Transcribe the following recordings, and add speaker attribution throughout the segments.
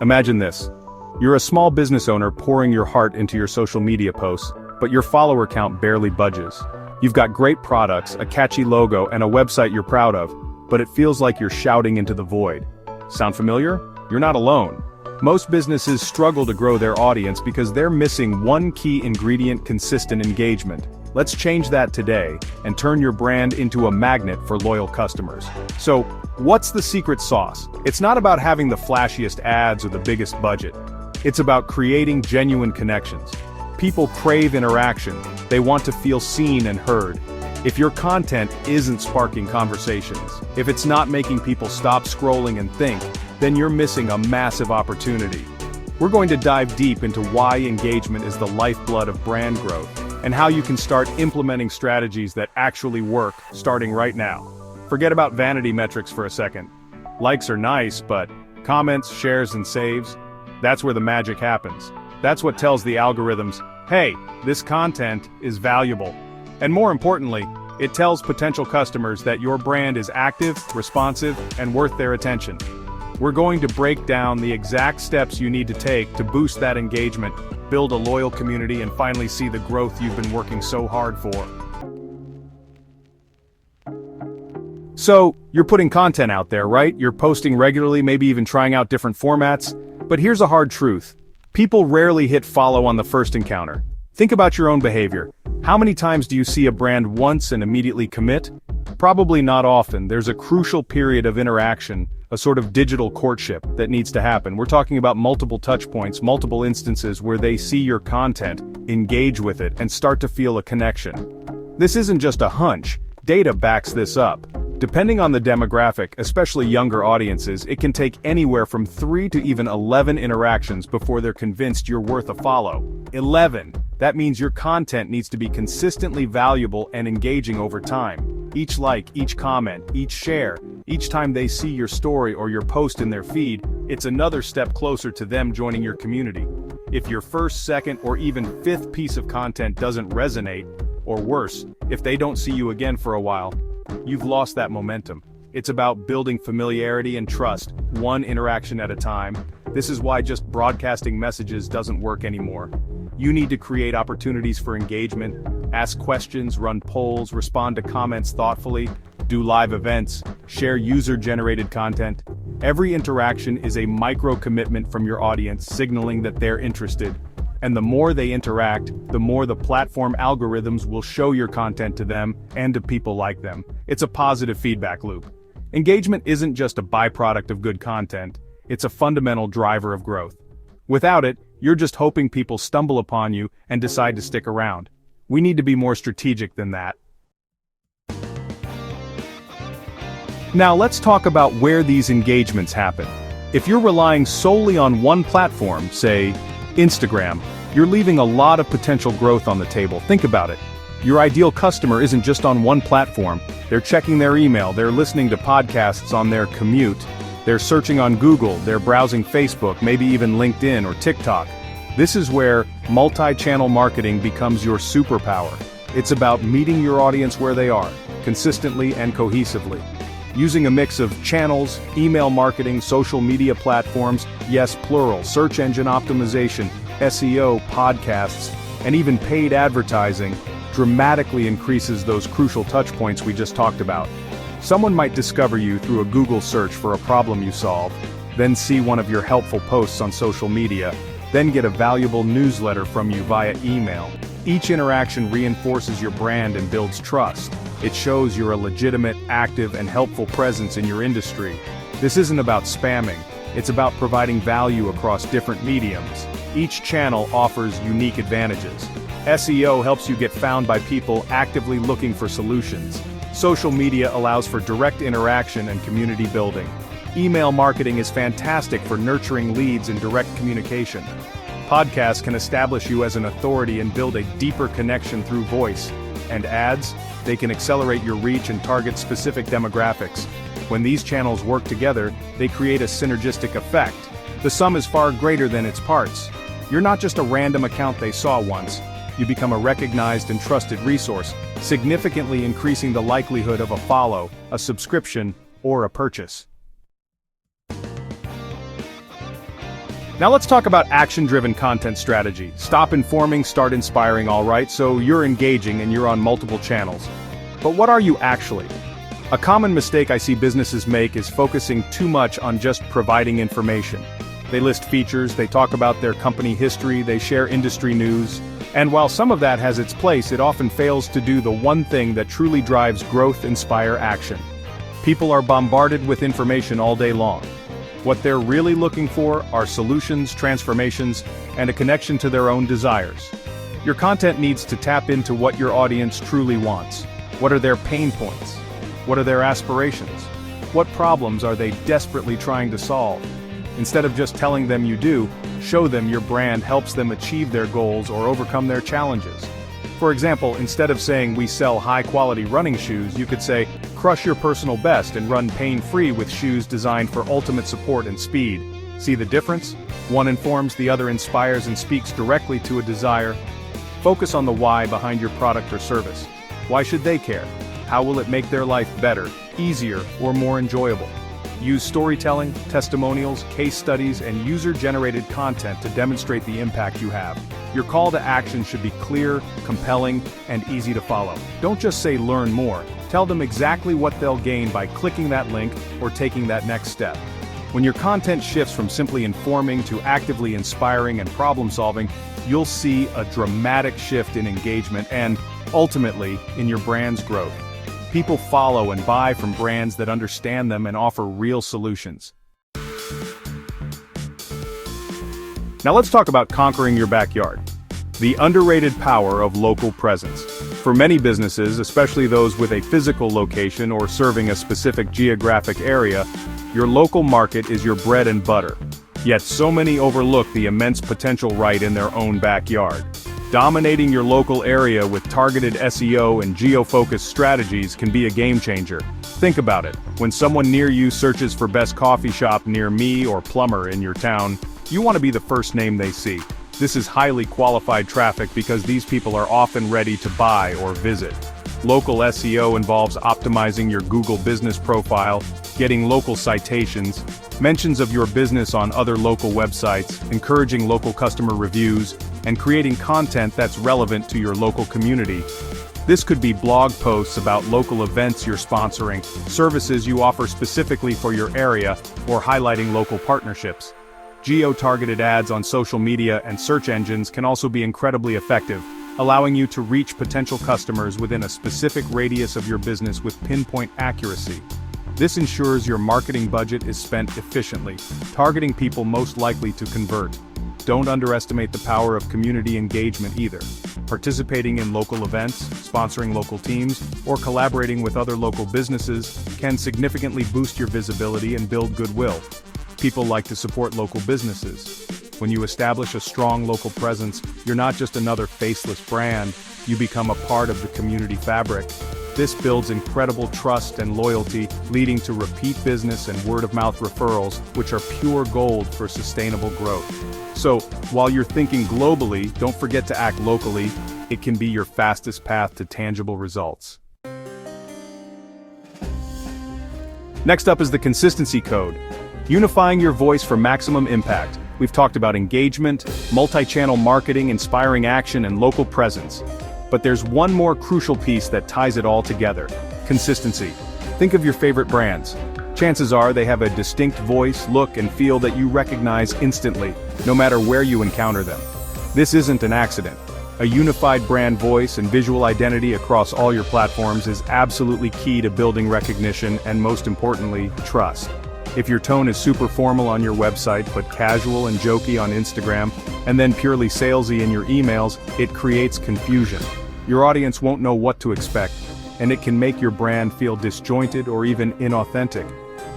Speaker 1: Imagine this. You're a small business owner pouring your heart into your social media posts, but your follower count barely budges. You've got great products, a catchy logo, and a website you're proud of, but it feels like you're shouting into the void. Sound familiar? You're not alone. Most businesses struggle to grow their audience because they're missing one key ingredient: consistent engagement. Let's change that today and turn your brand into a magnet for loyal customers. So, what's the secret sauce? It's not about having the flashiest ads or the biggest budget. It's about creating genuine connections. People crave interaction. They want to feel seen and heard. If your content isn't sparking conversations, if it's not making people stop scrolling and think, then you're missing a massive opportunity. We're going to dive deep into why engagement is the lifeblood of brand growth, and how you can start implementing strategies that actually work, starting right now. Forget about vanity metrics for a second. Likes are nice, but comments, shares, and saves, that's where the magic happens. That's what tells the algorithms, hey, this content is valuable. And more importantly, it tells potential customers that your brand is active, responsive, and worth their attention. We're going to break down the exact steps you need to take to boost that engagement, build a loyal community, and finally see the growth you've been working so hard for. So, you're putting content out there, right? You're posting regularly, maybe even trying out different formats. But here's a hard truth. People rarely hit follow on the first encounter. Think about your own behavior. How many times do you see a brand once and immediately commit? Probably not often. There's a crucial period of interaction, a sort of digital courtship, that needs to happen. We're talking about multiple touch points, multiple instances where they see your content, engage with it, and start to feel a connection. This isn't just a hunch. Data backs this up. Depending on the demographic, especially younger audiences, it can take anywhere from 3 to even 11 interactions before they're convinced you're worth a follow. 11. That means your content needs to be consistently valuable and engaging over time. Each like, each comment, each share, each time they see your story or your post in their feed, it's another step closer to them joining your community. If your first, second, or even fifth piece of content doesn't resonate, or worse, if they don't see you again for a while, you've lost that momentum. It's about building familiarity and trust, one interaction at a time. This is why just broadcasting messages doesn't work anymore. You need to create opportunities for engagement, ask questions, run polls, respond to comments thoughtfully, do live events, share user-generated content. Every interaction is a micro-commitment from your audience, signaling that they're interested. And the more they interact, the more the platform algorithms will show your content to them and to people like them. It's a positive feedback loop. Engagement isn't just a byproduct of good content, it's a fundamental driver of growth. Without it, you're just hoping people stumble upon you and decide to stick around. We need to be more strategic than that. Now let's talk about where these engagements happen. If you're relying solely on one platform, say, Instagram, you're leaving a lot of potential growth on the table. Think about it. Your ideal customer isn't just on one platform. They're checking their email, they're listening to podcasts on their commute, they're searching on Google, they're browsing Facebook, maybe even LinkedIn or TikTok. This is where multi-channel marketing becomes your superpower. It's about meeting your audience where they are, consistently and cohesively. Using a mix of channels, email marketing, social media platforms, yes, plural, search engine optimization, SEO, podcasts, and even paid advertising dramatically increases those crucial touch points we just talked about. Someone might discover you through a Google search for a problem you solve, then see one of your helpful posts on social media, then get a valuable newsletter from you via email. Each interaction reinforces your brand and builds trust. It shows you're a legitimate, active, and helpful presence in your industry. This isn't about spamming, it's about providing value across different mediums. Each channel offers unique advantages. SEO helps you get found by people actively looking for solutions. Social media allows for direct interaction and community building. Email marketing is fantastic for nurturing leads and direct communication. Podcasts can establish you as an authority and build a deeper connection through voice. And ads, they can accelerate your reach and target specific demographics. When these channels work together, they create a synergistic effect. The sum is far greater than its parts. You're not just a random account they saw once. You become a recognized and trusted resource, significantly increasing the likelihood of a follow, a subscription, or a purchase. Now let's talk about action-driven content strategy. Stop informing, start inspiring, all right? So you're engaging and you're on multiple channels. But what are you actually? A common mistake I see businesses make is focusing too much on just providing information. They list features, they talk about their company history, they share industry news, and while some of that has its place, it often fails to do the one thing that truly drives growth, inspire action. People are bombarded with information all day long. What they're really looking for are solutions, transformations, and a connection to their own desires. Your content needs to tap into what your audience truly wants. What are their pain points? What are their aspirations? What problems are they desperately trying to solve? Instead of just telling them you do, show them your brand helps them achieve their goals or overcome their challenges. For example, instead of saying we sell high-quality running shoes, you could say, crush your personal best and run pain-free with shoes designed for ultimate support and speed. See the difference? One informs, the other inspires and speaks directly to a desire. Focus on the why behind your product or service. Why should they care? How will it make their life better, easier, or more enjoyable? Use storytelling, testimonials, case studies, and user-generated content to demonstrate the impact you have. Your call to action should be clear, compelling, and easy to follow. Don't just say learn more. Tell them exactly what they'll gain by clicking that link or taking that next step. When your content shifts from simply informing to actively inspiring and problem-solving, you'll see a dramatic shift in engagement and, ultimately, in your brand's growth. People follow and buy from brands that understand them and offer real solutions. Now let's talk about conquering your backyard. The underrated power of local presence. For many businesses, especially those with a physical location or serving a specific geographic area, your local market is your bread and butter. Yet so many overlook the immense potential right in their own backyard. Dominating your local area with targeted SEO and geo-focused strategies can be a game-changer. Think about it. When someone near you searches for best coffee shop near me or plumber in your town, you want to be the first name they see. This is highly qualified traffic because these people are often ready to buy or visit. Local SEO involves optimizing your Google business profile, getting local citations, mentions of your business on other local websites, encouraging local customer reviews, and creating content that's relevant to your local community. This could be blog posts about local events you're sponsoring, services you offer specifically for your area, or highlighting local partnerships. Geo-targeted ads on social media and search engines can also be incredibly effective, allowing you to reach potential customers within a specific radius of your business with pinpoint accuracy. This ensures your marketing budget is spent efficiently, targeting people most likely to convert. Don't underestimate the power of community engagement either. Participating in local events, sponsoring local teams, or collaborating with other local businesses can significantly boost your visibility and build goodwill. People like to support local businesses. When you establish a strong local presence, you're not just another faceless brand, you become a part of the community fabric. This builds incredible trust and loyalty, leading to repeat business and word-of-mouth referrals, which are pure gold for sustainable growth. So, while you're thinking globally, don't forget to act locally. It can be your fastest path to tangible results. Next up is the consistency code. Unifying your voice for maximum impact. We've talked about engagement, multi-channel marketing, inspiring action, and local presence. But there's one more crucial piece that ties it all together: consistency. Think of your favorite brands. Chances are they have a distinct voice, look, and feel that you recognize instantly, no matter where you encounter them. This isn't an accident. A unified brand voice and visual identity across all your platforms is absolutely key to building recognition and, most importantly, trust. If your tone is super formal on your website but casual and jokey on Instagram, and then purely salesy in your emails, it creates confusion. Your audience won't know what to expect, and it can make your brand feel disjointed or even inauthentic.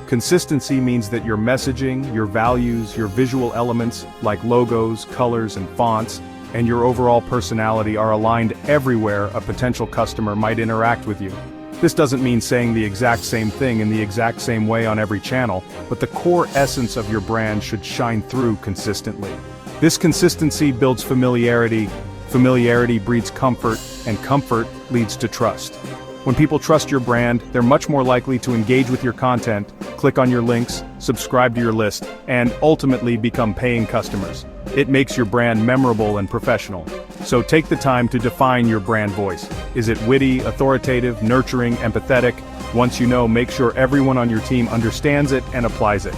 Speaker 1: Consistency means that your messaging, your values, your visual elements, like logos, colors, and fonts, and your overall personality are aligned everywhere a potential customer might interact with you. This doesn't mean saying the exact same thing in the exact same way on every channel, but the core essence of your brand should shine through consistently. This consistency builds familiarity, familiarity breeds comfort, and comfort leads to trust. When people trust your brand, they're much more likely to engage with your content, click on your links, subscribe to your list, and ultimately become paying customers. It makes your brand memorable and professional. So take the time to define your brand voice. Is it witty, authoritative, nurturing, empathetic? Once you know, make sure everyone on your team understands it and applies it.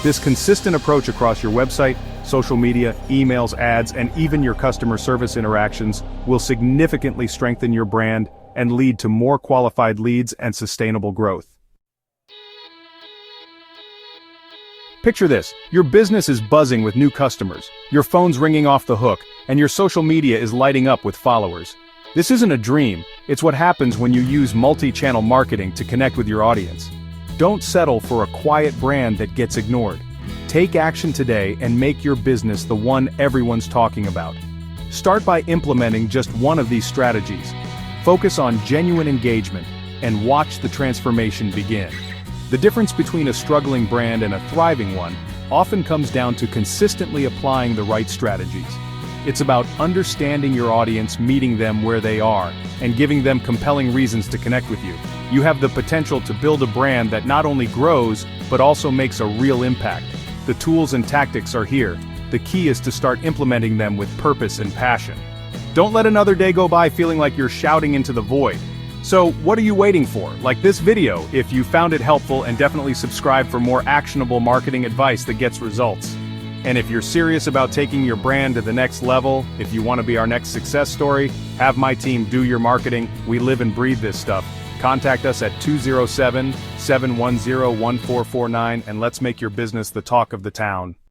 Speaker 1: This consistent approach across your website, social media, emails, ads, and even your customer service interactions will significantly strengthen your brand and lead to more qualified leads and sustainable growth. Picture this: your business is buzzing with new customers, your phone's ringing off the hook, and your social media is lighting up with followers. This isn't a dream, it's what happens when you use multi-channel marketing to connect with your audience. Don't settle for a quiet brand that gets ignored. Take action today and make your business the one everyone's talking about. Start by implementing just one of these strategies. Focus on genuine engagement and watch the transformation begin. The difference between a struggling brand and a thriving one often comes down to consistently applying the right strategies. It's about understanding your audience, meeting them where they are, and giving them compelling reasons to connect with you. You have the potential to build a brand that not only grows, but also makes a real impact. The tools and tactics are here. The key is to start implementing them with purpose and passion. Don't let another day go by feeling like you're shouting into the void. So, what are you waiting for? Like this video if you found it helpful, and definitely subscribe for more actionable marketing advice that gets results. And if you're serious about taking your brand to the next level, if you want to be our next success story, have my team do your marketing. We live and breathe this stuff. Contact us at 207-710-1449 and let's make your business the talk of the town.